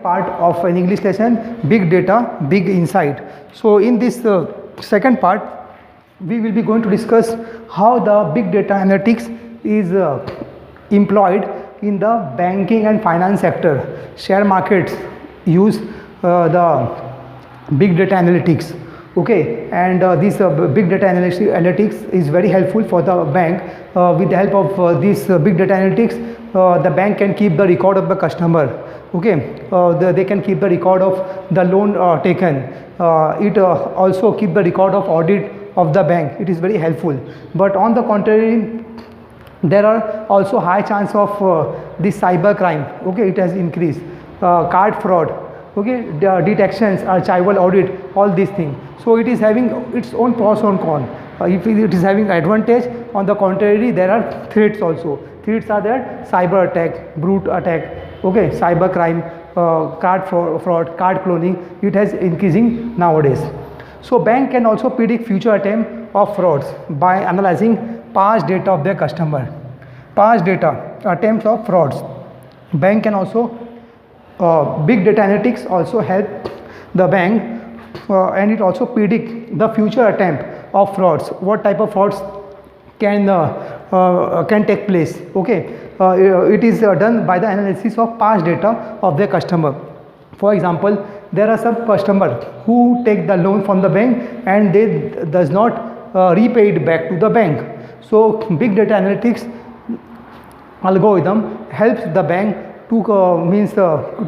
Part of an English lesson, big data, big insight. So in this second part, we will be going to discuss how the big data analytics is employed in the banking and finance sector. Share markets use the big data analytics. Okay, and this big data analytics is very helpful for the bank. With the help of this big data analytics, the bank can keep the record of the customer. Okay, they can keep the record of the loan taken. It also keep the record of audit of the bank. It is very helpful. But on the contrary, there are also high chance of this cyber crime. Okay, it has increased. Card fraud. Okay, the detections, child audit, all these things. So it is having its own pros and cons. If it is having advantage, on the contrary, there are threats also. Threats are there: cyber attack, brute attack, okay, cyber crime, card fraud, card cloning. It has increasing nowadays. So bank can also predict future attempt of frauds by analyzing past data of their customer. Past data attempts of frauds. Bank can also big data analytics also help the bank, and it also predict the future attempt of frauds. What type of frauds can take place? Okay, it is done by the analysis of past data of their customer. For example, there are some customer who take the loan from the bank and they does not repay it back to the bank. So big data analytics algorithm helps the bank to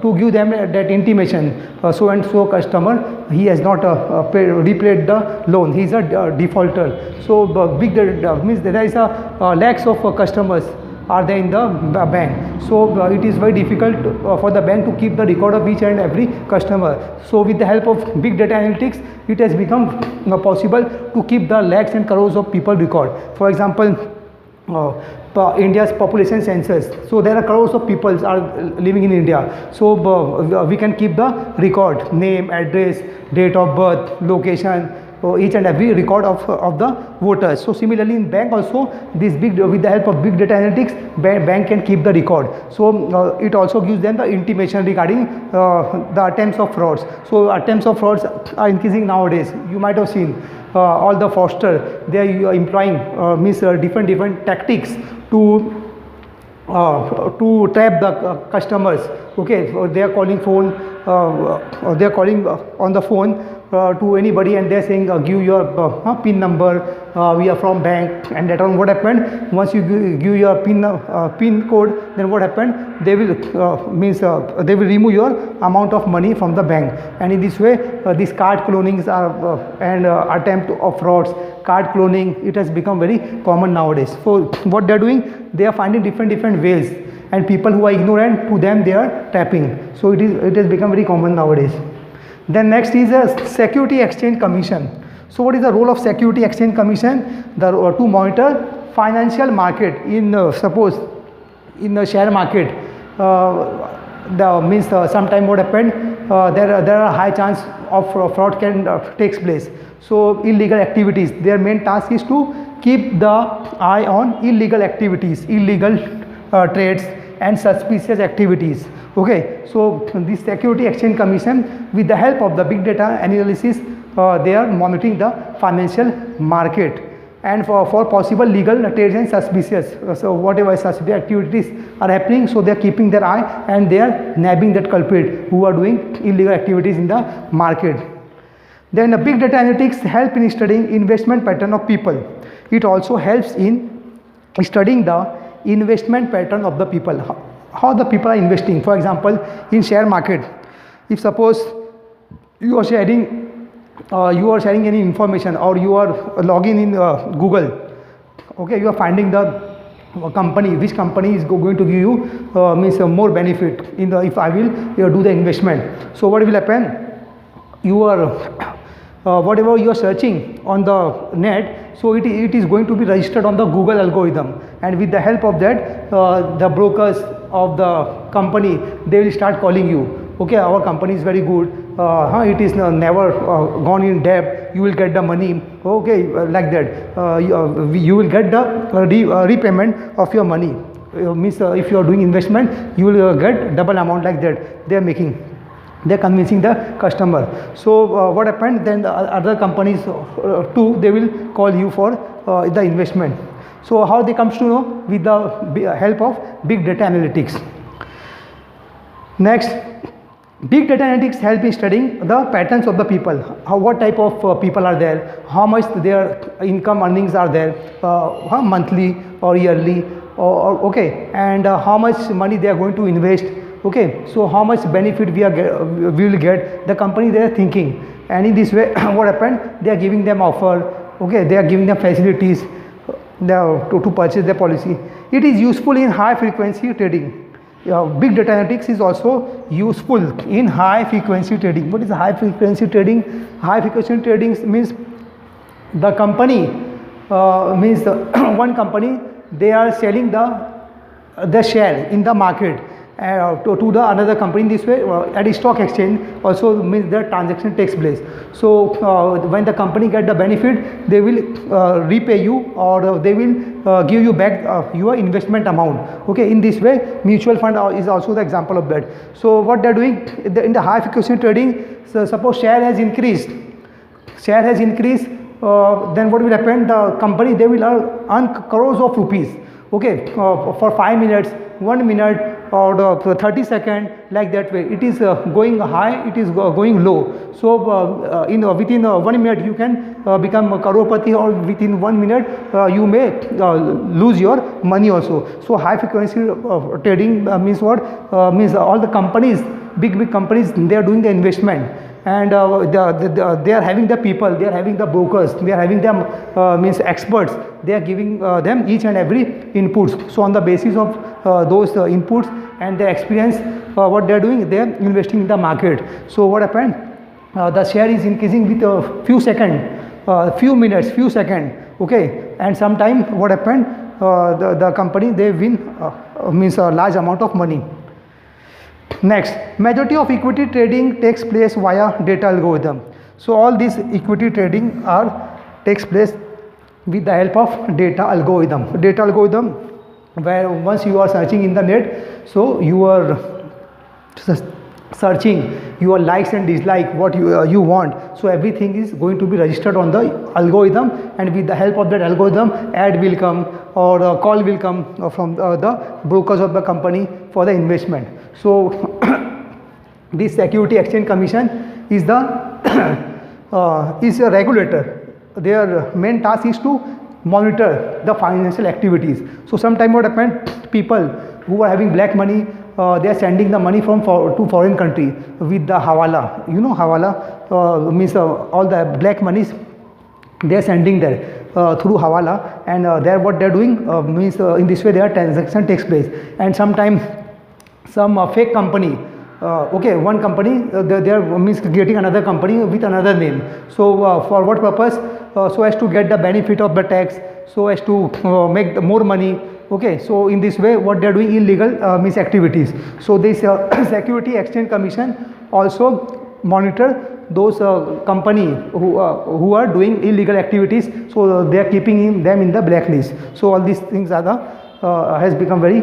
to give them that intimation, so and so customer, he has not repaid the loan, he is a defaulter. So big data means there is a lakhs of customers are there in the bank. So it is very difficult for the bank to keep the record of each and every customer. So with the help of big data analytics, it has become possible to keep the lakhs and crores of people record. For example, India's population census. So there are crores of people are living in India. So we can keep the record, name, address, date of birth, location, each and every record of the voters. So similarly in bank also, this with the help of big data analytics, bank can keep the record. So it also gives them the intimation regarding the attempts of frauds. So attempts of frauds are increasing nowadays. You might have seen all the fraudster, they are employing different tactics to trap the customers. Okay, so they are calling phone, they are calling on the phone to anybody, and they are saying give your PIN number, we are from bank, and that on what happened, once you give your PIN code, then what happened, they will they will remove your amount of money from the bank. And in this way these card clonings are and attempt of frauds, card cloning, it has become very common nowadays. So what they are doing, they are finding different ways, and people who are ignorant, to them they are tapping. So it has become very common nowadays. Then next is a Security Exchange Commission. So what is the role of Security Exchange Commission? To monitor financial market in suppose in the share market. Sometime what happened, there are high chance of fraud can takes place. So illegal activities, their main task is to keep the eye on illegal activities, illegal trades and suspicious activities. Okay, so the Security Exchange Commission, with the help of the big data analysis, they are monitoring the financial market, and for possible legal trades and suspicious, so whatever suspicious activities are happening, so they are keeping their eye and they are nabbing that culprit who are doing illegal activities in the market. Then the big data analytics help in studying investment pattern of people. It also helps in studying the investment pattern of the people, how the people are investing. For example, in share market, if suppose you are sharing any information, or you are logging in Google, okay, you are finding the company, which company is going to give you more benefit in the, if I will do the investment. So what will happen, you are whatever you are searching on the net, so it is going to be registered on the Google algorithm, and with the help of that the brokers of the company, they will start calling you. Okay, our company is very good, it is never gone in debt, you will get the money. Okay, like that you will get the repayment of your money. If you are doing investment, you will get double amount, like that they are making. they're convincing the customer. So what happened then, the other companies too, they will call you for the investment. So how they comes to know? With the help of big data analytics. Next, big data analytics help in studying the patterns of the people. What type of people are there, how much their income earnings are there, monthly or yearly, or okay, and how much money they are going to invest. Okay, so how much benefit we will get, the company they are thinking, and in this way what happened, they are giving them offer. Okay, they are giving them facilities to purchase their policy. It is useful in high frequency trading. Big data analytics is also useful in high frequency trading. What is high frequency trading? High frequency trading means the company means one company, they are selling the share in the market to the another company. In this way, at a stock exchange also means the transaction takes place. So when the company get the benefit, they will repay you, or they will give you back your investment amount. Okay, in this way mutual fund is also the example of that. So what they are doing in the high frequency trading, so suppose share has increased, then what will happen, the company they will earn crores of rupees. Okay, for 5 minutes, 1 minute, or 30 seconds, like that way. It is going high, it is going low. So within 1 minute you can become a crorepati, or within 1 minute you may lose your money also. So high frequency trading means what? Means all the companies, big companies, they are doing the investment, and they are having the people, they are having the brokers, they are having them means experts, they are giving them each and every inputs. So on the basis of those inputs and their experience, what they are doing, they are investing in the market. So what happened, the share is increasing with a few seconds, few minutes, few seconds. Okay, and sometime what happened, the company they win means a large amount of money. Next, majority of equity trading takes place via data algorithm. So all this equity trading takes place with the help of data algorithm. Data algorithm, where once you are searching in the net, so you are searching your likes and dislike, what you want. So everything is going to be registered on the algorithm, and with the help of that algorithm, ad will come, or a call will come from the brokers of the company for the investment. So this Security Exchange Commission is is a regulator. Their main task is to monitor the financial activities. So sometime what happened, people who are having black money, they are sending the money to foreign country with the hawala. You know hawala means all the black monies, they are sending there through hawala, and there what they are doing means in this way their transaction takes place. And sometimes some fake company, okay, one company they are means getting another company with another name. So for what purpose? So as to get the benefit of the tax, so as to make more money. Okay, so in this way what they are doing illegal means activities. So this Security Exchange Commission also monitor those company who are doing illegal activities. So they are keeping them in the blacklist. So all these things are has become very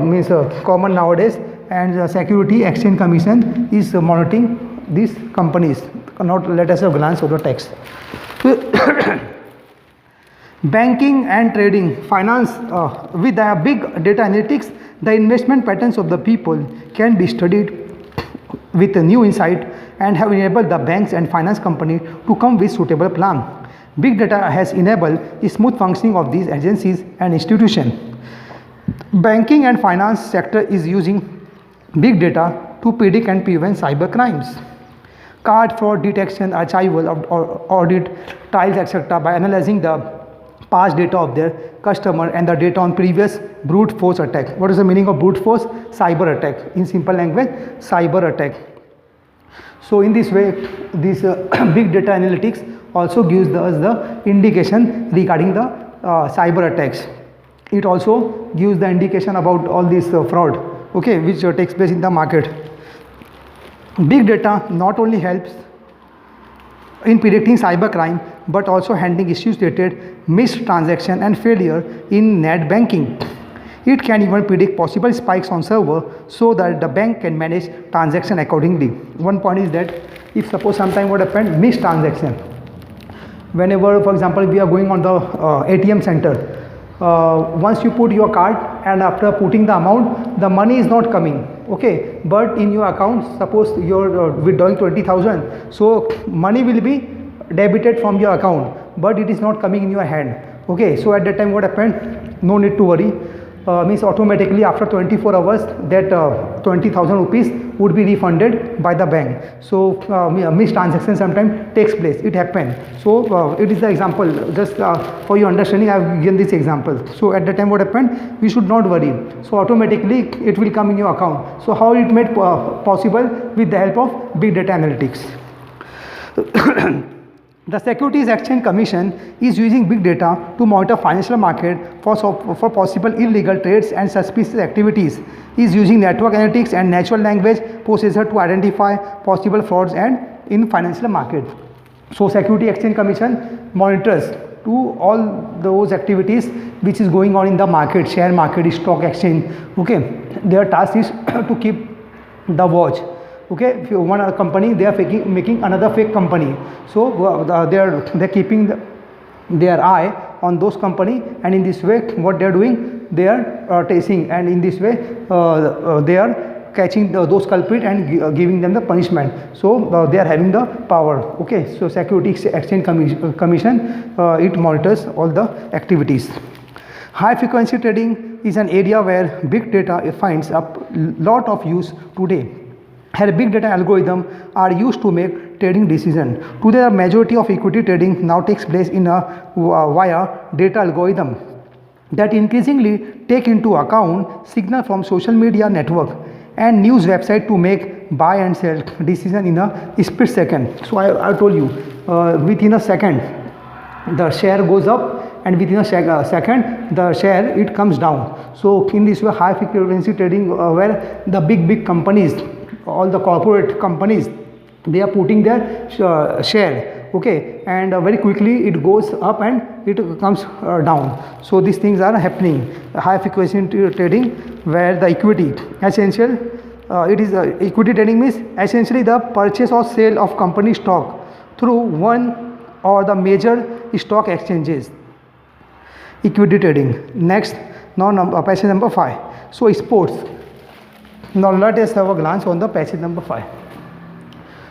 means common nowadays, and the Security Exchange Commission is monitoring these companies. Now let us have a glance over the text. Banking and trading, finance, with the big data analytics, the investment patterns of the people can be studied with a new insight, and have enabled the banks and finance company to come with suitable plan. Big data has enabled a smooth functioning of these agencies and institutions. Banking and finance sector is using big data to predict and prevent cyber crimes, card fraud detection, archival, audit, trials, etc. by analyzing the past data of their customer and the data on previous brute force attack. What is the meaning of brute force? Cyber attack. In simple language, cyber attack. So in this way, this big data analytics also gives us the indication regarding the cyber attacks. It also gives the indication about all this fraud, okay, which takes place in the market. Big data not only helps in predicting cybercrime, but also handling issues related missed transaction and failure in net banking. It can even predict possible spikes on server so that the bank can manage transaction accordingly. One point is that if suppose sometime what happened, missed transaction. Whenever, for example, we are going on the ATM center, once you put your card and after putting the amount, the money is not coming, okay, but in your account, suppose you're withdrawing 20,000, so money will be debited from your account, but it is not coming in your hand, okay. So at that time what happened, no need to worry, means automatically after 24 hours that 20,000 rupees would be refunded by the bank. So missed transaction sometimes takes place, it happened. So it is the example, just for your understanding I have given this example. So at that time what happened, we should not worry, so automatically it will come in your account. So how it made possible? With the help of big data analytics. The Securities Exchange Commission is using big data to monitor financial market for possible illegal trades and suspicious activities. Is using network analytics and natural language processor to identify possible frauds and in financial market. So Security Exchange Commission monitors to all those activities which is going on in the market, share market, stock exchange. Okay, their task is to keep the watch. Okay, if you want a company, they are making another fake company, so they're keeping their eye on those company, and in this way what they are doing, they are tracing, and in this way they are catching those culprit and giving them the punishment. So they are having the power. Okay, so Securities Exchange Commission it monitors all the activities. High frequency trading is an area where big data finds a lot of use today. Here big data algorithms are used to make trading decisions. Today the majority of equity trading now takes place in via data algorithm that increasingly take into account signal from social media network and news website to make buy and sell decision in a split second. So I told you within a second the share goes up, and within a second the share it comes down. So in this way high frequency trading where the big companies, all the corporate companies, they are putting their share, okay, and very quickly it goes up and it comes down. So these things are happening. High frequency trading where the equity essential it is equity trading means essentially the purchase or sale of company stock through one or the major stock exchanges. Equity trading. Next, now passage number 5. So sports. Now let us have a glance on the passage number 5.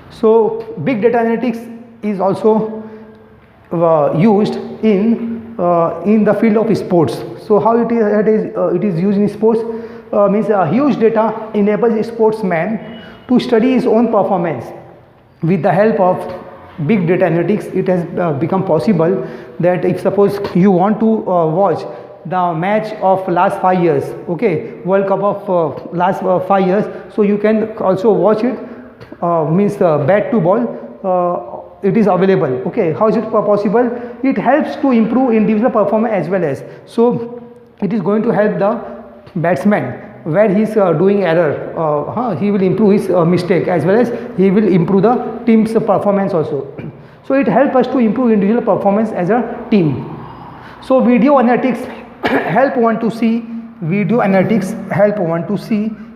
So big data analytics is also used in the field of sports. So how it is used in sports? Means huge data enables a sportsman to study his own performance. With the help of big data analytics, it has become possible that if suppose you want to watch the match of last 5 years, okay, World Cup of last 5 years, so you can also watch it, means bat to ball, it is available. Okay, how is it possible? It helps to improve individual performance as well as, so it is going to help the batsman where he is doing error, he will improve his mistake as well as he will improve the team's performance also. So it helps us to improve individual performance as a team. So video analytics help one to see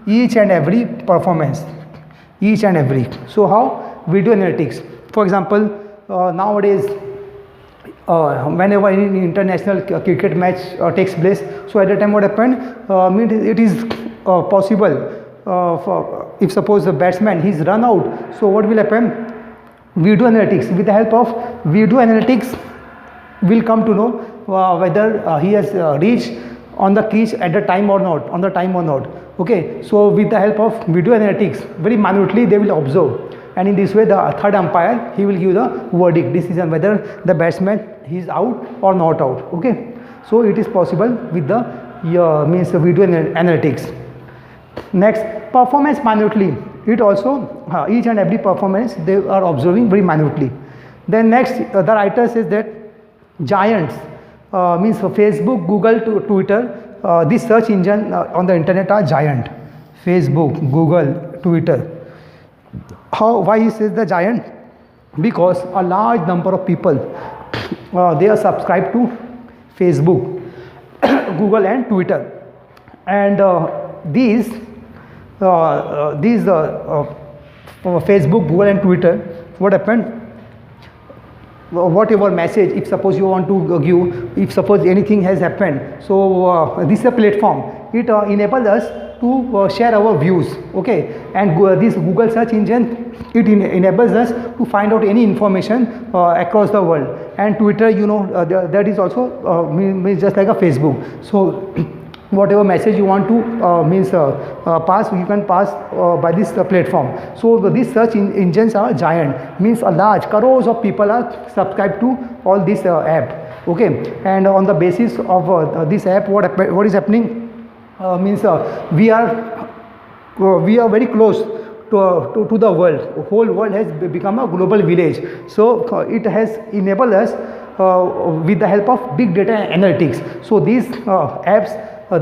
each and every performance, each and every. So how? Video analytics. For example, nowadays whenever any international cricket match takes place, so at the time what happened, it is possible for if suppose the batsman he's run out, so what will happen? Video analytics, with the help of video analytics, will come to know whether he has reached on the crease at the time or not, okay. So with the help of video analytics, very minutely they will observe, and in this way the third umpire he will give the verdict decision whether the batsman he is out or not out, okay. So it is possible with the means video analytics. Next, performance minutely. It also each and every performance they are observing very minutely. Then next, the writer says that giants means Facebook, Google, Twitter, this search engine on the internet are giant. Facebook, Google, Twitter. Why he says the giant? Because a large number of people they are subscribed to Facebook, Google and Twitter, And these Facebook, Google and Twitter, what happened, whatever message, if suppose you want to give, if suppose anything has happened, so this is a platform, it enables us to share our views, okay. And this Google search engine, it enables us to find out any information across the world. And Twitter, you know, that is also means just like a Facebook. So whatever message you want to pass, you can pass by this platform. So these search engines are giant, means a large crores of people are subscribed to all this app, okay. And on the basis of this app, what is happening, means we are very close to the world. Whole world has become a global village. So it has enabled us with the help of big data analytics. So these apps,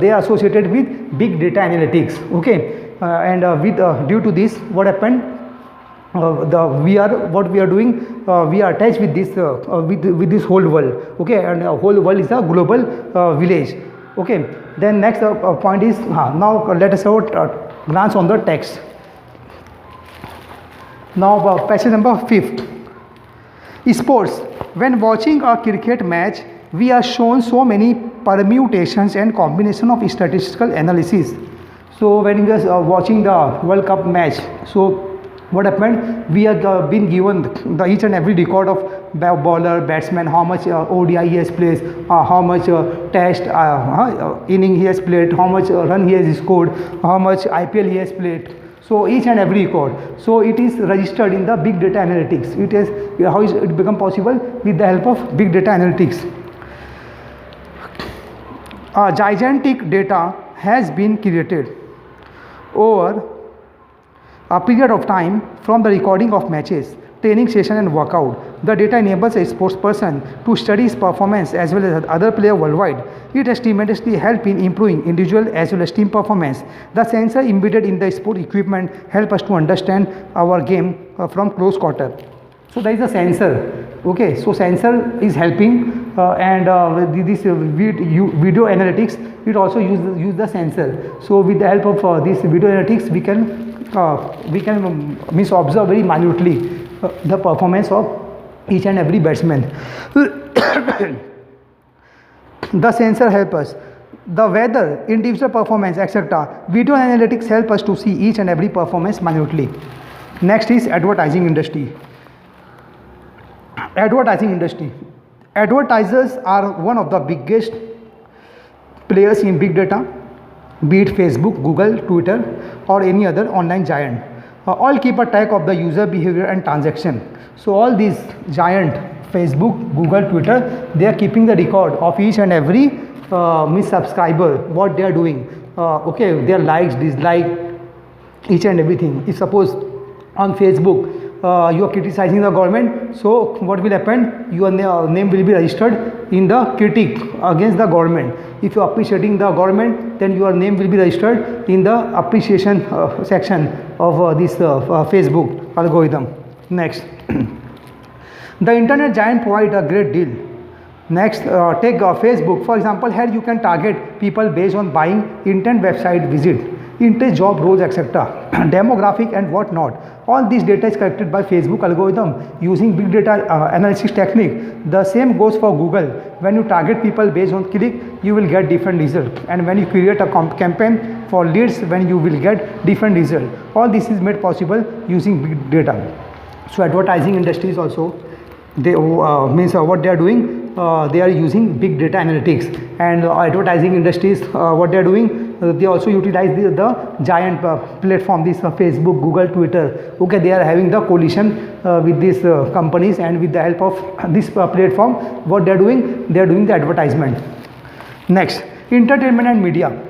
they are associated with big data analytics, okay. And with due to this, what happened, what we are doing, we are attached with this with this whole world, okay. And whole world is a global village, okay. Then next point is, now let us have a glance on the text. Now passage number 5th. Sports. When watching a cricket match, we are shown so many permutations and combination of statistical analysis. So when we are watching the World Cup match, so what happened, we have been given the each and every record of bowler, batsman, how much ODI he has played, how much test inning he has played, how much run he has scored, how much IPL he has played. So each and every record, so it is registered in the big data analytics. It is how is it become possible with the help of big data analytics. Gigantic data has been created over a period of time from the recording of matches, training session and workout. The data enables a sports person to study his performance as well as other players worldwide. It has tremendously helped in improving individual as well as team performance. The sensor embedded in the sport equipment help us to understand our game from close quarter. So there is a sensor, okay. So sensor is helping and this video analytics, it also use the sensor. So with the help of this video analytics, we can observe very minutely the performance of each and every batsman. The sensor help us, the weather, individual performance, etc. Video analytics help us to see each and every performance minutely. Next is advertising industry. Advertising industry. Advertisers are one of the biggest players in big data, be it Facebook, Google, Twitter or any other online giant. All keep a track of the user behavior and transaction. So all these giant, Facebook, Google, Twitter, they are keeping the record of each and every subscriber, what they are doing, okay, their likes, dislikes, each and everything. If suppose on Facebook you are criticizing the government, so what will happen, your name will be registered in the critic against the government. If you are appreciating the government, then your name will be registered in the appreciation section of this Facebook algorithm. Next, the internet giant provide a great deal. Next, take Facebook for example. Here you can target people based on buying intent, website visit, interest, job roles, etc., demographic and what not. All this data is collected by Facebook algorithm using big data analysis technique. The same goes for Google. When you target people based on click, you will get different result, and when you create a campaign for leads, when you will get different result. All this is made possible using big data. So advertising industries also, they what they are doing, they are using big data analytics. And advertising industries, what they are doing, they also utilize the giant platform, this Facebook, Google, Twitter, okay. They are having the coalition with these companies, and with the help of this platform, what they are doing the advertisement. Next, entertainment and media.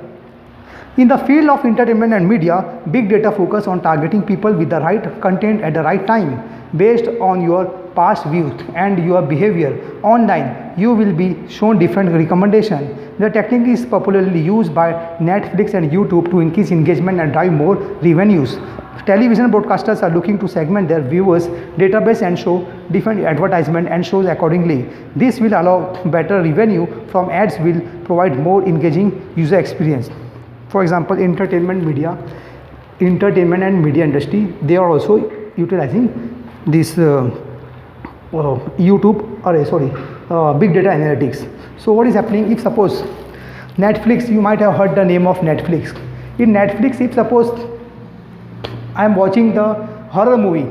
In the field of entertainment and media, big data focus on targeting people with the right content at the right time. Based on your past views and your behavior online, you will be shown different recommendations. The technique is popularly used by Netflix and YouTube to increase engagement and drive more revenues. Television broadcasters are looking to segment their viewers database and show different advertisement and shows accordingly. This will allow better revenue from ads, will provide more engaging user experience. For example, entertainment and media industry, they are also utilizing this YouTube big data analytics. So what is happening if suppose Netflix, you might have heard the name of Netflix. In Netflix, if suppose I am watching the horror movie,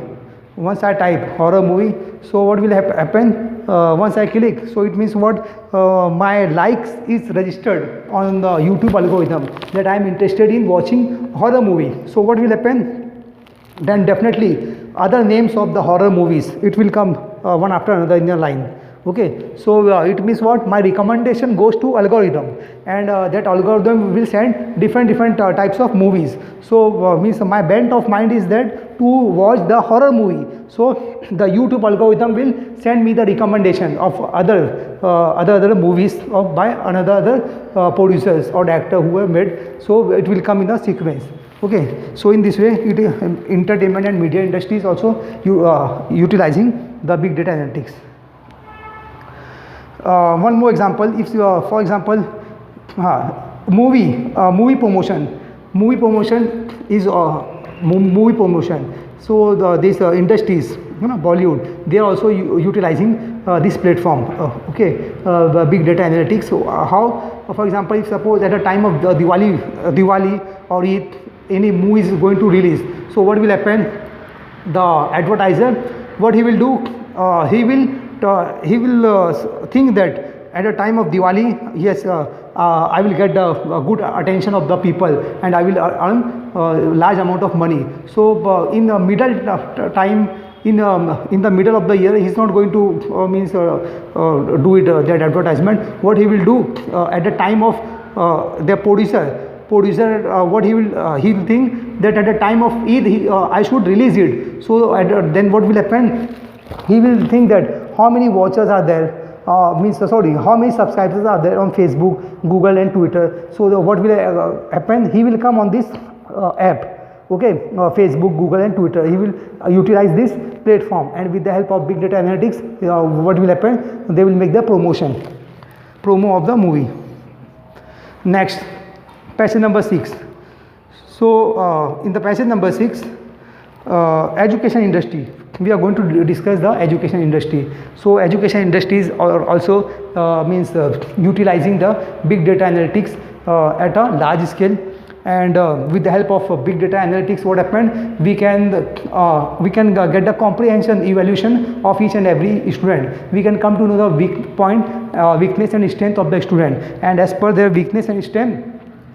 once I type horror movie, so what will happen? Once I click, so it means what, my likes is registered on the YouTube algorithm that I am interested in watching horror movie. So what will happen? Then definitely other names of the horror movies, it will come one after another in your line. Okay, so it means what, my recommendation goes to algorithm, and that algorithm will send different types of movies. So means my bent of mind is that to watch the horror movie, so the YouTube algorithm will send me the recommendation of other movies of by other producers or the actor who have made, so it will come in a sequence. Okay, so in this way entertainment and media industry is also utilizing the big data analytics. One more example, if you for example movie promotion is movie promotion. So these industries, Bollywood, they are also utilizing this platform. The big data analytics. So how, for example, if suppose at a time of the Diwali or Eid, any movie is going to release, so what will happen? The advertiser, what he will do, he will think that at a time of Diwali, yes, I will get the good attention of the people and I will earn large amount of money. So in the middle time, in the middle of the year, he is not going to do it that advertisement. What he will do at the time of the producer, what he will think that at the time of Eid I should release it. So then what will happen? He will think that how many watchers are there, how many subscribers are there on Facebook, Google and Twitter. So what will happen? He will come on this app, Facebook, Google and Twitter. He will utilize this platform, and with the help of big data analytics, what will happen? They will make the promo of the movie. Next, passage number 6. So in the passage number 6, education industry, we are going to discuss the education industry. So education industries are also utilizing the big data analytics at a large scale, and with the help of big data analytics, what happened, we can get the comprehension evaluation of each and every student. We can come to know the weakness and strength of the student, and as per their weakness and strength,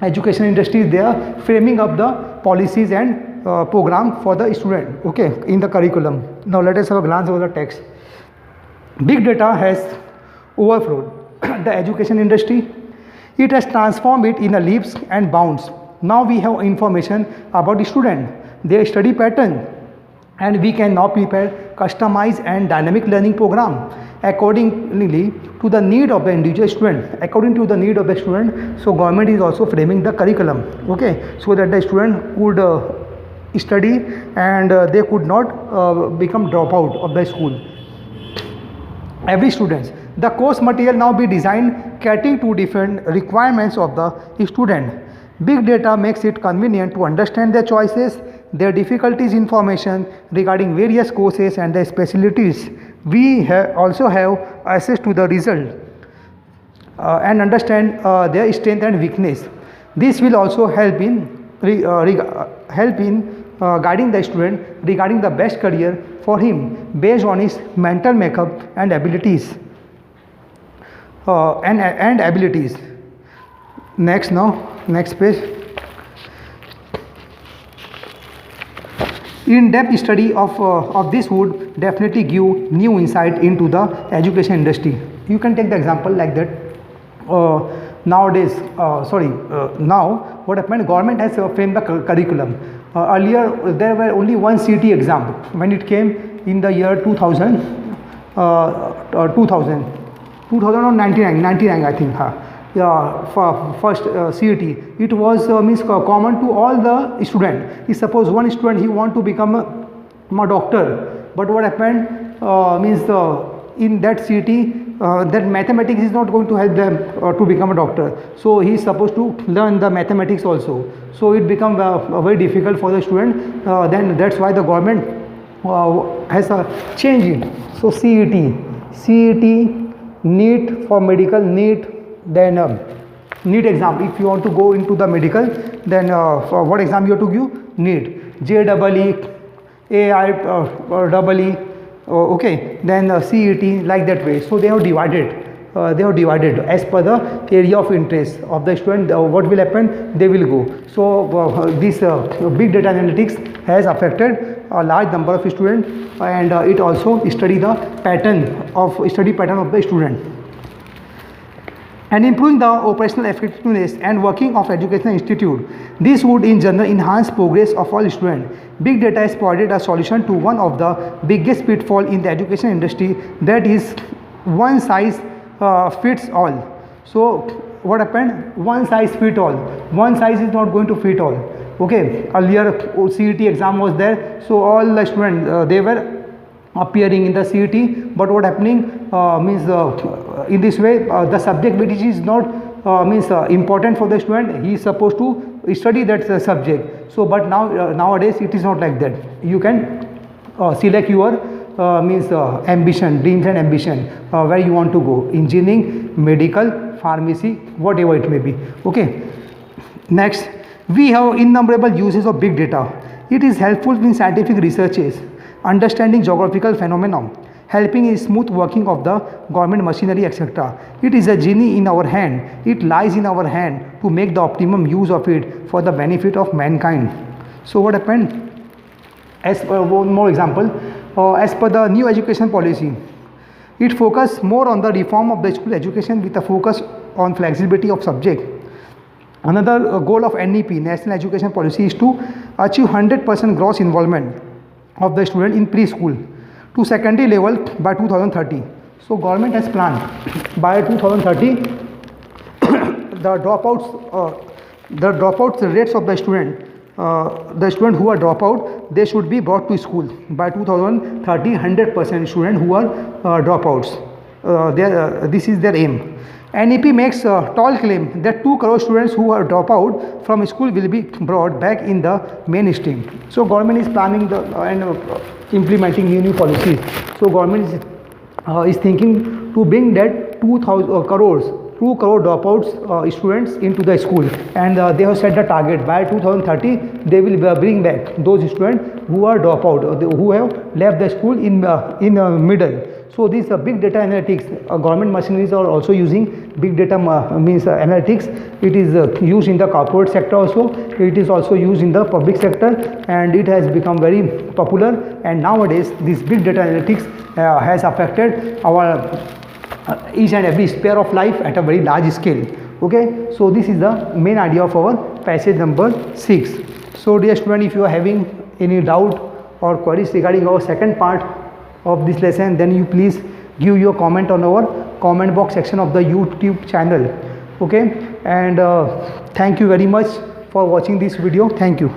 education industries, they are framing up the policies and program for the student, in the curriculum. Now let us have a glance over the text. Big data has overflowed the education industry. It has transformed it in a leaps and bounds. Now we have information about the student, their study pattern, and we can now prepare customized and dynamic learning program accordingly to the need of the individual student. According to the need of the student, so government is also framing the curriculum, so that the student could study and they could not become dropout of the school. Every student, the course material now be designed catering to different requirements of the student. Big data makes it convenient to understand their choices, their difficulties, information regarding various courses and their specialties. We also have access to the result and understand their strength and weakness. This will also help in guiding the student regarding the best career for him based on his mental makeup and abilities. Next page. In-depth study of this would definitely give new insight into the education industry. You can take the example like that. Now what happened, government has framed the curriculum. Earlier there were only one CET exam when it came in the year 2000 or 99 I think. For first CET, it was common to all the student. If suppose one student, he want to become a doctor, but what happened in that CET that mathematics is not going to help them to become a doctor. So he is supposed to learn the mathematics also. So it becomes very difficult for the student. Then that's why the government has changed it. So CET, NEET for medical, NEET, then NEET exam. If you want to go into the medical, then for what exam you have to give? NEET, JEE, AIEE, okay, then CET, like that way. So they have divided. As per the area of interest of the student. What will happen? They will go. So this big data analytics has affected a large number of students, and it also study the study pattern of the student. And improving the operational effectiveness and working of educational institute. This would in general enhance progress of all students. Big data has provided a solution to one of the biggest pitfall in the education industry, that is one size fits all. So what happened? One size fit all. One size is not going to fit all. Okay, earlier CET exam was there, so all the students they were appearing in the CET, but what happening means in this way the subject which is not important for the student, he is supposed to study that subject. So but nowadays it is not like that. You can select your ambition, dreams and ambition, where you want to go, engineering, medical, pharmacy, whatever it may be. Okay, next, we have innumerable uses of big data. It is helpful in scientific researches, understanding geographical phenomena, helping in smooth working of the government machinery, etc. It is a genie in our hand. It lies in our hand to make the optimum use of it for the benefit of mankind. So what happened? As one more example, as per the new education policy, it focused more on the reform of the school education with a focus on flexibility of subject. Another goal of NEP, National Education Policy, is to achieve 100% gross involvement of the student in preschool to secondary level by 2030. So government has planned by 2030 the dropouts rates of the student who are dropout, they should be brought to school by 2030. 100% student who are dropouts, this is their aim. NEP makes a tall claim that 2 crore students who are dropout from school will be brought back in the mainstream. So government is planning and implementing new policies. So government is thinking to bring that 2 crore dropouts students into the school, and they have set the target by 2030 they will bring back those students who are dropout, who have left the school in middle. So this big data analytics, government machineries are also using big data analytics. It is used in the corporate sector also. It is also used in the public sector, and it has become very popular. And nowadays this big data analytics has affected our each and every sphere of life at a very large scale. Okay, so this is the main idea of our passage number 6. So dear student, if you are having any doubt or queries regarding our second part of this lesson, then you please give your comment on our comment box section of the YouTube channel. Okay, and thank you very much for watching this video. Thank you.